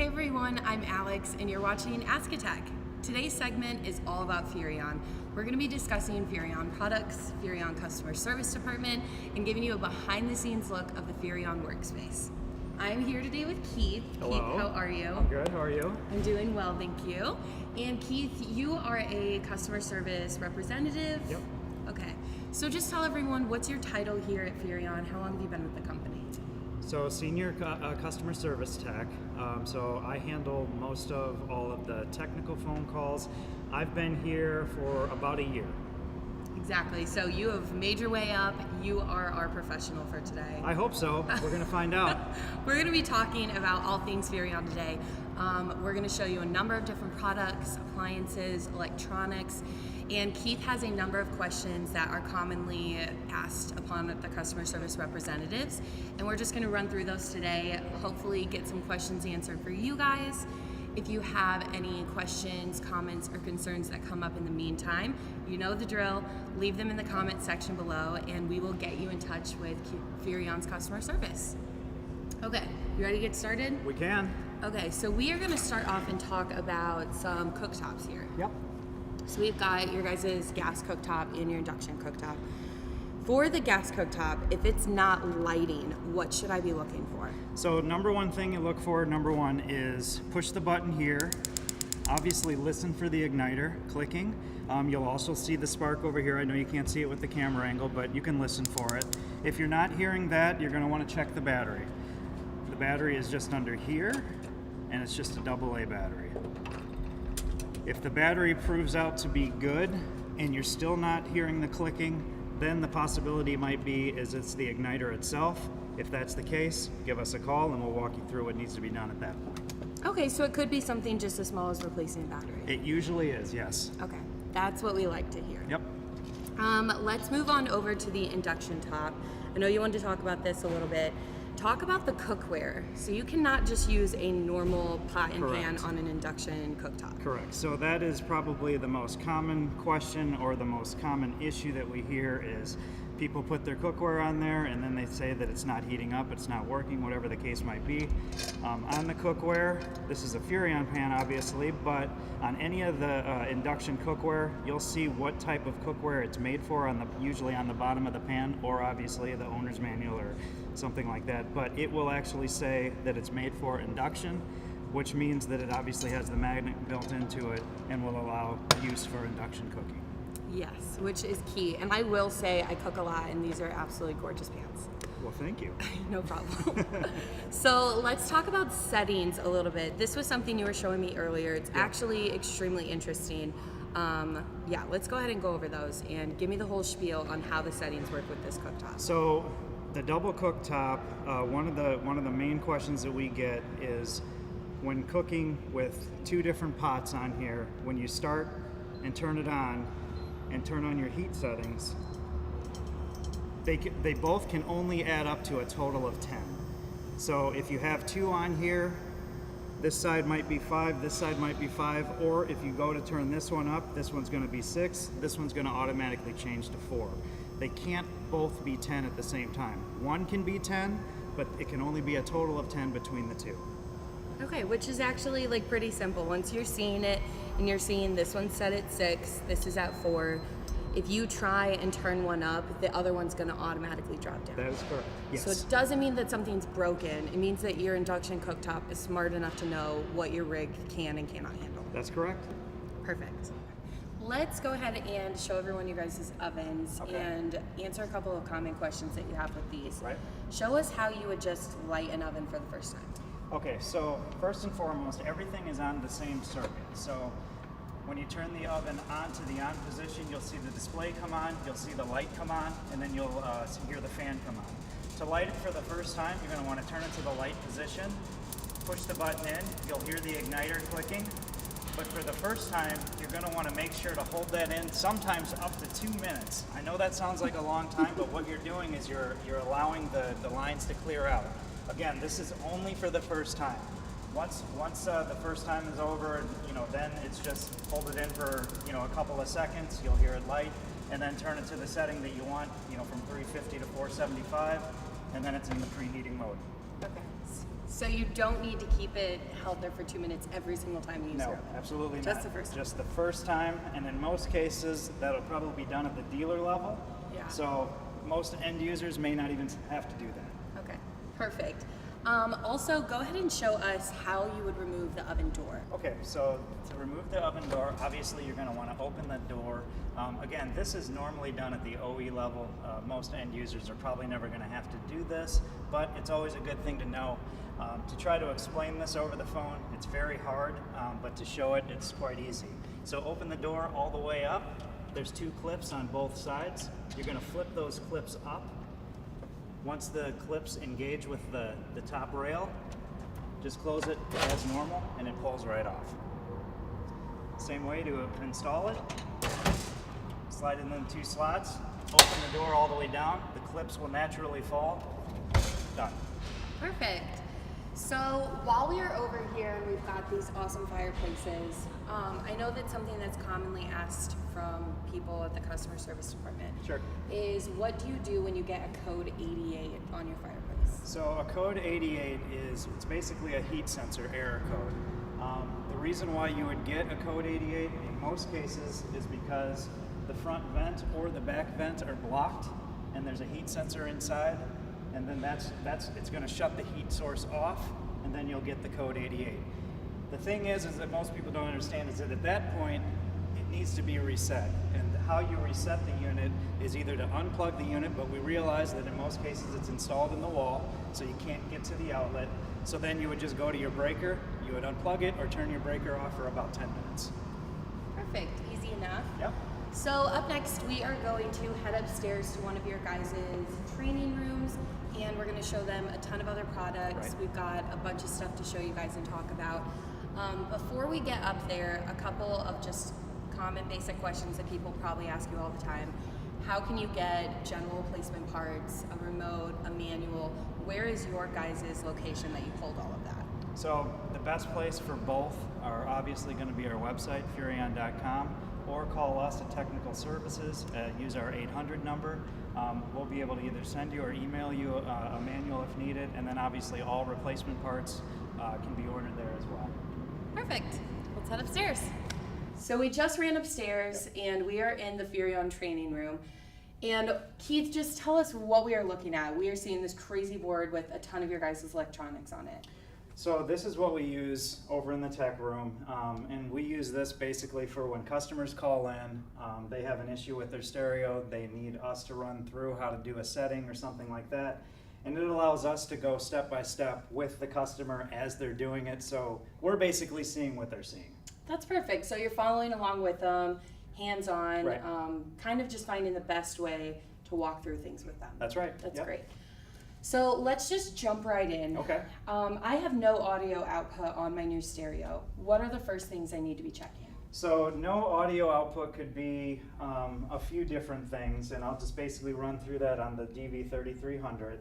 Hey everyone, I'm Alex and you're watching Ask a Tech. Today's segment is all about Furrion. We're going to be discussing Furrion products, Furrion customer service department, and giving you a behind the scenes look of the Furrion workspace. I'm here today with Keith. Hello. Keith, how are you? I'm good, how are you? I'm doing well, thank you. And Keith, you are a customer service representative? Yep. Okay, so just tell everyone, what's your title here at Furrion? How long have you been with the company? So senior customer service tech, so I handle most of all of the technical phone calls. I've been here for about a year. Exactly, so you have made your way up. You are our professional for today. I hope so. We're going to find out. We're going to be talking about all things Furrion today. We're going to show you a number of different products, appliances, electronics, and Keith has a number of questions that are commonly asked upon the customer service representatives, and we're just going to run through those today, hopefully get some questions answered for you guys. If you have any questions, comments, or concerns that come up in the meantime, you know the drill. Leave them in the comment section below, and we will get you in touch with Furrion's customer service. Okay, you ready to get started? We can. Okay, so we are going to start off and talk about some cooktops here. Yep. So we've got your guys' gas cooktop and your induction cooktop. For the gas cooktop, if it's not lighting, what should I be looking for? So number one thing you look for, number one, is push the button here. Obviously listen for the igniter clicking. You'll also see the spark over here. I know you can't see it with the camera angle, but you can listen for it. If you're not hearing that, you're going to want to check the battery. The battery is just under here, and it's just a AA battery. If the battery proves out to be good and you're still not hearing the clicking, then the possibility might be is it's the igniter itself. If that's the case, give us a call and we'll walk you through what needs to be done at that point. Okay, so it could be something just as small as replacing a battery. It usually is, yes. Okay, that's what we like to hear. Yep. Let's move on over to the induction top. I know you wanted to talk about this a little bit. Talk about the cookware. So you cannot just use a normal pot and pan on an induction cooktop. Correct. So that is probably the most common question or the most common issue that we hear is people put their cookware on there and then they say that it's not heating up, it's not working, whatever the case might be. On the cookware, this is a Furrion pan obviously, but on any of the induction cookware, you'll see what type of cookware it's made for, usually on the bottom of the pan, or obviously the owner's manual or something like that. But it will actually say that it's made for induction, which means that it obviously has the magnet built into it and will allow use for induction cooking. Yes, which is key. And I will say I cook a lot and these are absolutely gorgeous pans. Well, thank you. No problem. So let's talk about settings a little bit. This was something you were showing me earlier. It's actually extremely interesting. Yeah, let's go ahead and go over those and give me the whole spiel on how the settings work with this cooktop. So the double cooktop, one of the main questions that we get is when cooking with two different pots on here, when you start and turn it on and turn on your heat settings, they both can only add up to a total of 10. So if you have two on here, this side might be 5, this side might be 5, or if you go to turn this one up, this one's going to be 6, this one's going to automatically change to 4. They can't both be 10 at the same time. One can be 10, but it can only be a total of 10 between the two. Okay, which is actually like pretty simple. Once you're seeing it and you're seeing this one's set at 6, this is at 4, if you try and turn one up, the other one's going to automatically drop down. That is correct. Yes. So it doesn't mean that something's broken. It means that your induction cooktop is smart enough to know what your rig can and cannot handle. That's correct. Perfect. Let's go ahead and show everyone you guys' ovens and answer a couple of common questions that you have with these. Right. Show us how you would just light an oven for the first time. Okay, so first and foremost, everything is on the same circuit. So when you turn the oven on to the on position, you'll see the display come on, you'll see the light come on, and then you'll hear the fan come on. To light it for the first time, you're going to want to turn it to the light position, push the button in, you'll hear the igniter clicking. But for the first time, you're going to want to make sure to hold that in sometimes up to 2 minutes. I know that sounds like a long time, but what you're doing is you're allowing the lines to clear out. Again, this is only for the first time. Once the first time is over, then it's just hold it in for a couple of seconds. You'll hear it light, and then turn it to the setting that you want, from 350 to 475, and then it's in the preheating mode. Okay. So you don't need to keep it held there for 2 minutes every single time you use your No, oven? absolutely not. Just the first time? Just the first time, and in most cases, that'll probably be done at the dealer level. Yeah. So most end users may not even have to do that. Okay, perfect. Also, go ahead and show us how you would remove the oven door. Okay, so to remove the oven door, obviously you're going to want to open the door. Again, this is normally done at the OE level. Most end users are probably never going to have to do this, but it's always a good thing to know. To try to explain this over the phone, it's very hard, but to show it, it's quite easy. So open the door all the way up. There's 2 clips on both sides. You're going to flip those clips up. Once the clips engage with the top rail, just close it as normal and it pulls right off. Same way to install it. Slide in the 2 slots, open the door all the way down. The clips will naturally fall. Done. Perfect. So while we are over here and we've got these awesome fireplaces, I know that something that's commonly asked from people at the customer service department Sure. is, what do you do when you get a code 88 on your fireplace? So a code 88 it's basically a heat sensor error code. The reason why you would get a code 88 in most cases is because the front vent or the back vent are blocked and there's a heat sensor inside, and then it's going to shut the heat source off, and then you'll get the code 88. The thing is that most people don't understand is that at that point it needs to be reset, and how you reset the unit is either to unplug the unit, but we realize that in most cases it's installed in the wall, so you can't get to the outlet. So then you would just go to your breaker, you would unplug it or turn your breaker off for about 10 minutes. Perfect, easy enough. Yep. So up next, we are going to head upstairs to one of your guys' training rooms, and we're going to show them a ton of other products. Right. We've got a bunch of stuff to show you guys and talk about. Before we get up there, a couple of just common basic questions that people probably ask you all the time. How can you get general replacement parts, a remote, a manual? Where is your guys' location that you pulled all of that? So the best place for both are obviously going to be our website, Furrion.com, or call us at Technical Services. Use our 800 number. We'll be able to either send you or email you a manual if needed, and then obviously all replacement parts can be ordered there as well. Perfect. Let's head upstairs. So we just ran upstairs and we are in the Furrion training room. And Keith, just tell us what we are looking at. We are seeing this crazy board with a ton of your guys' electronics on it. So this is what we use over in the tech room, and we use this basically for when customers call in, they have an issue with their stereo, they need us to run through how to do a setting or something like that, and it allows us to go step by step with the customer as they're doing it, so we're basically seeing what they're seeing. That's perfect. So you're following along with them, hands-on, Right. kind of just finding the best way to walk through things with them. That's right. That's Yep. great. So let's just jump right in. Okay. I have no audio output on my new stereo. What are the first things I need to be checking? So no audio output could be a few different things, and I'll just basically run through that on the DV3300.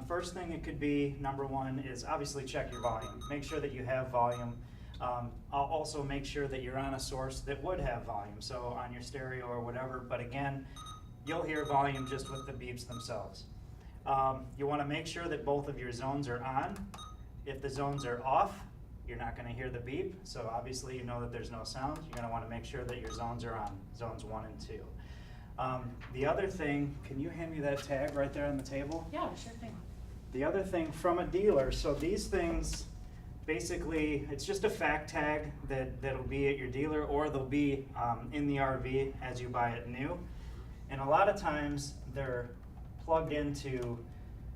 First thing it could be, number one, is obviously check your volume. Make sure that you have volume. I'll also make sure that you're on a source that would have volume, so on your stereo or whatever, but again, you'll hear volume just with the beeps themselves. You want to make sure that both of your zones are on. If the zones are off, you're not going to hear the beep, so obviously you know that there's no sound. You're going to want to make sure that your zones are on, zones 1 and 2. The other thing, can you hand me that tag right there on the table? Yeah, sure thing. The other thing from a dealer, so these things, basically, it's just a fact tag that'll be at your dealer, or they'll be in the RV as you buy it new. And a lot of times they're plugged into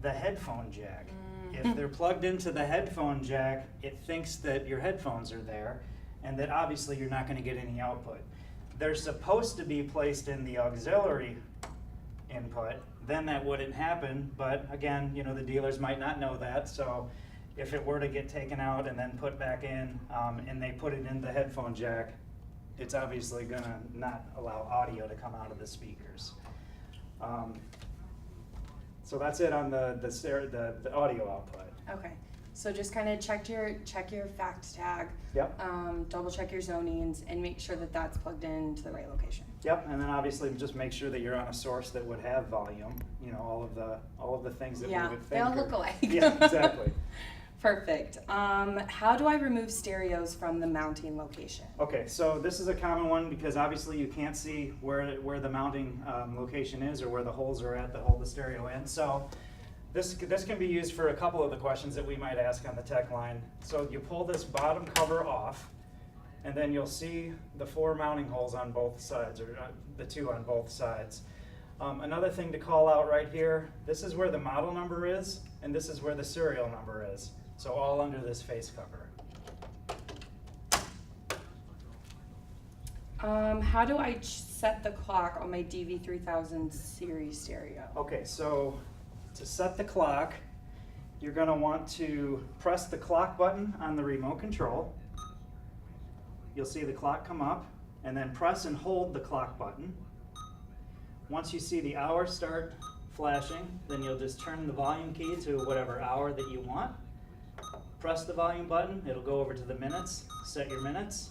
the headphone jack. If they're plugged into the headphone jack, it thinks that your headphones are there and that obviously you're not going to get any output. They're supposed to be placed in the auxiliary input, then that wouldn't happen, but again, you know, the dealers might not know that, so if it were to get taken out and then put back in, and they put it in the headphone jack, it's obviously going to not allow audio to come out of the speakers. So that's it on the audio output. Okay, so just kind of check your fact tag. Yep. Double check your zonings and make sure that that's plugged into the right location. Yep, and then obviously just make sure that you're on a source that would have volume. You know, all of the things that we would think. They all look alike. Yeah, exactly. Perfect. How do I remove stereos from the mounting location? Okay, so this is a common one because obviously you can't see where the mounting location is or where the holes are at that hold the stereo in. So this can be used for a couple of the questions that we might ask on the tech line. So you pull this bottom cover off, and then you'll see the 4 mounting holes on both sides, or the 2 on both sides. Another thing to call out right here, this is where the model number is, and this is where the serial number is. So all under this face cover. How do I set the clock on my DV3000 series stereo? Okay, so to set the clock, you're going to want to press the clock button on the remote control. You'll see the clock come up, and then press and hold the clock button. Once you see the hour start flashing, then you'll just turn the volume key to whatever hour that you want. Press the volume button, it'll go over to the minutes, set your minutes.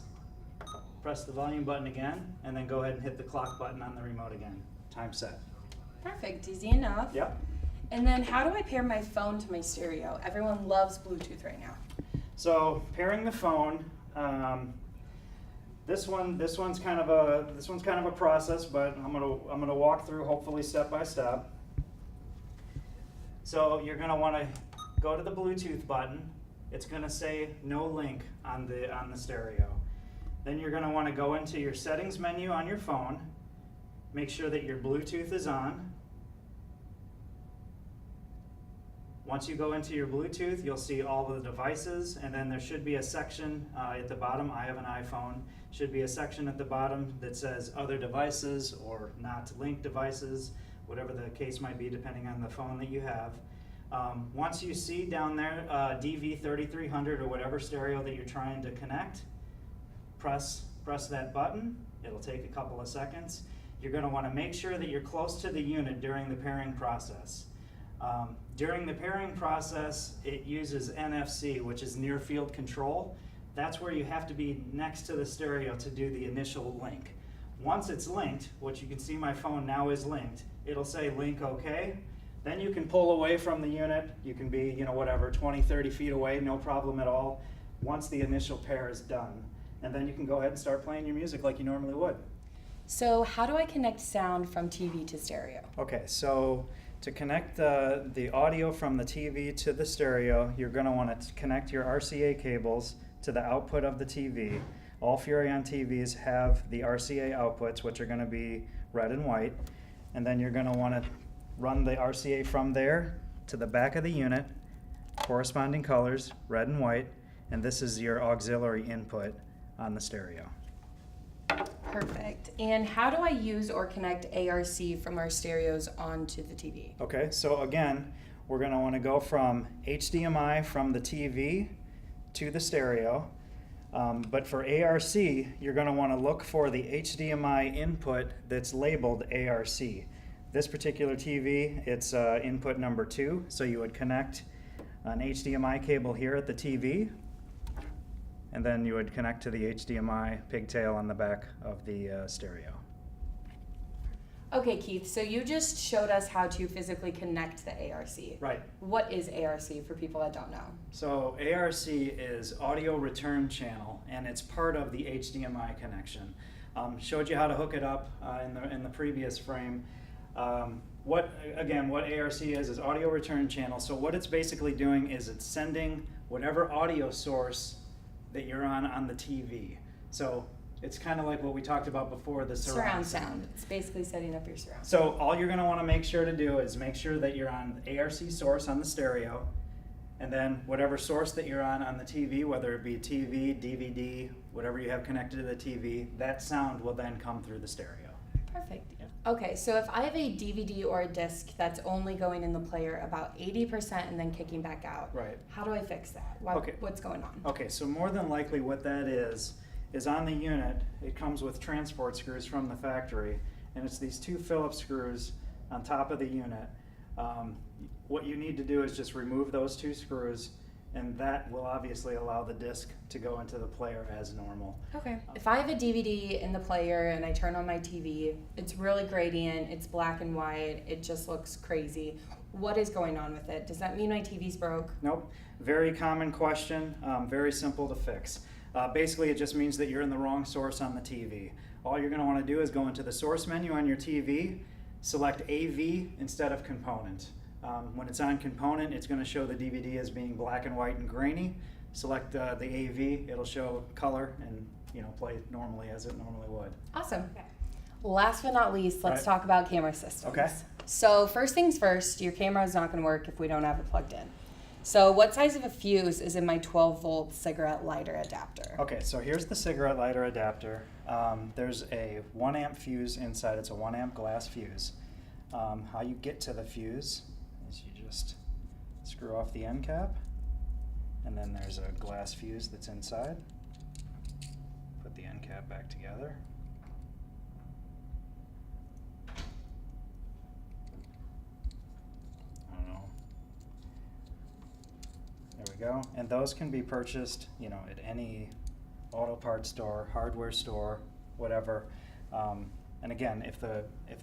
Press the volume button again, and then go ahead and hit the clock button on the remote again. Time set. Perfect, easy enough. Yep. And then how do I pair my phone to my stereo? Everyone loves Bluetooth right now. So pairing the phone, this one's kind of a process, but I'm gonna walk through hopefully step by step. So you're gonna want to go to the Bluetooth button. It's gonna say no link on the stereo. Then you're gonna want to go into your settings menu on your phone. Make sure that your Bluetooth is on. Once you go into your Bluetooth, you'll see all the devices, and then there should be a section at the bottom. I have an iPhone. Should be a section at the bottom that says other devices or not linked devices, whatever the case might be depending on the phone that you have. Once you see down there DV3300 or whatever stereo that you're trying to connect, press that button. It'll take a couple of seconds. You're going to want to make sure that you're close to the unit during the pairing process. During the pairing process, it uses NFC, which is near field control. That's where you have to be next to the stereo to do the initial link. Once it's linked, which you can see my phone now is linked, it'll say link OK. Then you can pull away from the unit. You can be, whatever, 20, 30 feet away, no problem at all, once the initial pair is done. And then you can go ahead and start playing your music like you normally would. So how do I connect sound from TV to stereo? Okay, so to connect the audio from the TV to the stereo, you're going to want to connect your RCA cables to the output of the TV. All Furrion TVs have the RCA outputs, which are going to be red and white. And then you're going to want to run the RCA from there to the back of the unit, corresponding colors, red and white, and this is your auxiliary input on the stereo. Perfect. And how do I use or connect ARC from our stereos onto the TV? Okay, so again, we're going to want to go from HDMI from the TV to the stereo. But for ARC, you're going to want to look for the HDMI input that's labeled ARC. This particular TV, it's input number 2, so you would connect an HDMI cable here at the TV, and then you would connect to the HDMI pigtail on the back of the stereo. Okay, Keith, so you just showed us how to physically connect the ARC. Right. What is ARC for people that don't know? So ARC is audio return channel, and it's part of the HDMI connection. Showed you how to hook it up in the previous frame. What ARC is audio return channel. So what it's basically doing is it's sending whatever audio source that you're on the TV. So it's kind of like what we talked about before, the surround sound. It's basically setting up your surround. So all you're going to want to make sure to do is make sure that you're on ARC source on the stereo, and then whatever source that you're on the TV, whether it be TV, DVD, whatever you have connected to the TV, that sound will then come through the stereo. Perfect. Okay, so if I have a DVD or a disc that's only going in the player about 80% and then kicking back out, right? How do I fix that? What's going on? Okay, so more than likely what that is on the unit. It comes with transport screws from the factory, and it's these 2 Phillips screws on top of the unit. What you need to do is just remove those 2 screws, and that will obviously allow the disc to go into the player as normal. Okay. If I have a DVD in the player and I turn on my TV, it's really gradient, it's black and white, it just looks crazy. What is going on with it? Does that mean my TV's broke? Nope. Very common question, very simple to fix. Basically, it just means that you're in the wrong source on the TV. All you're going to want to do is go into the source menu on your TV, select AV instead of component. When it's on component, it's going to show the DVD as being black and white and grainy. Select the AV, it'll show color and play normally as it normally would. Awesome. Okay. Last but not least, let's talk about camera systems. Okay. So first things first, your camera is not going to work if we don't have it plugged in. So what size of a fuse is in my 12-volt cigarette lighter adapter? Okay, so here's the cigarette lighter adapter. There's a 1 amp fuse inside. It's a 1 amp glass fuse. How you get to the fuse is you just screw off the end cap, and then there's a glass fuse that's inside. Put the end cap back together. There we go. And those can be purchased, at any auto parts store, hardware store, whatever. And again, if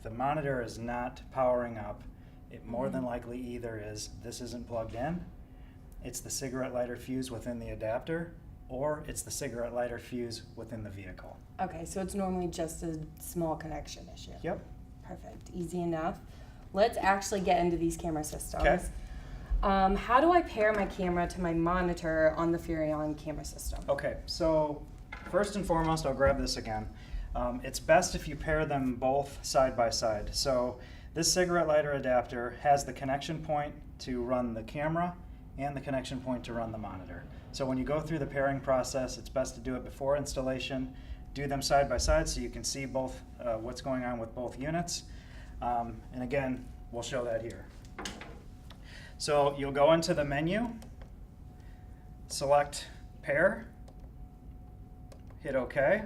the monitor is not powering up, it more than likely either is this isn't plugged in, it's the cigarette lighter fuse within the adapter, or it's the cigarette lighter fuse within the vehicle. Okay, so it's normally just a small connection issue. Yep. Perfect. Easy enough. Let's actually get into these camera systems. Okay. How do I pair my camera to my monitor on the Furrion camera system? Okay, so first and foremost, I'll grab this again. It's best if you pair them both side by side. So this cigarette lighter adapter has the connection point to run the camera and the connection point to run the monitor. So when you go through the pairing process, it's best to do it before installation. Do them side by side so you can see both what's going on with both units. And again, we'll show that here. So you'll go into the menu, select pair, hit OK.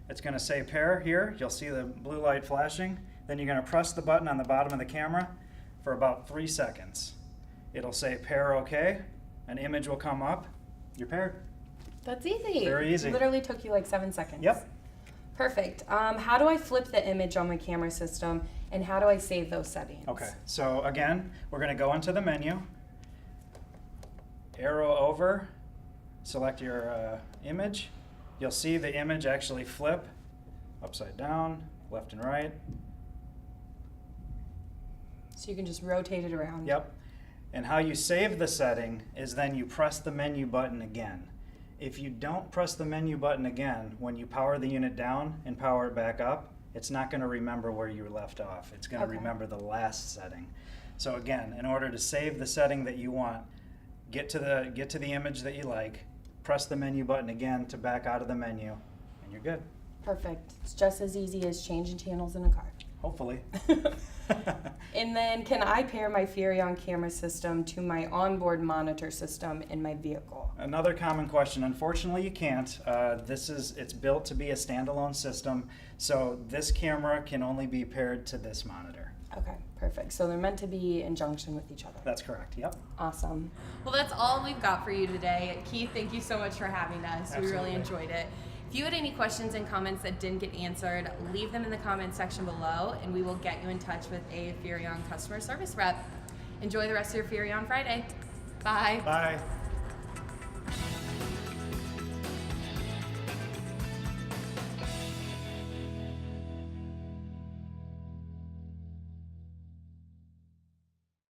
It's going to say pair here. You'll see the blue light flashing. Then you're going to press the button on the bottom of the camera for about 3 seconds. It'll say pair OK. An image will come up. You're paired. That's easy. Very easy. It literally took you like 7 seconds. Yep. Perfect. How do I flip the image on my camera system, and how do I save those settings? Okay, so again, we're going to go into the menu, arrow over, select your image. You'll see the image actually flip upside down, left and right. So you can just rotate it around. Yep. And how you save the setting is then you press the menu button again. If you don't press the menu button again, when you power the unit down and power it back up, it's not going to remember where you left off. It's going to remember the last setting. So again, in order to save the setting that you want, get to the image that you like, press the menu button again to back out of the menu, and you're good. Perfect. It's just as easy as changing channels in a car. Hopefully. And then can I pair my Furrion camera system to my onboard monitor system in my vehicle? Another common question. Unfortunately, you can't. It's built to be a standalone system, so this camera can only be paired to this monitor. Okay, perfect. So they're meant to be in junction with each other. That's correct, yep. Awesome. Well, that's all we've got for you today. Keith, thank you so much for having us. Absolutely. We really enjoyed it. If you had any questions and comments that didn't get answered, leave them in the comments section below, and we will get you in touch with a Furrion customer service rep. Enjoy the rest of your Furrion Friday. Bye. Bye.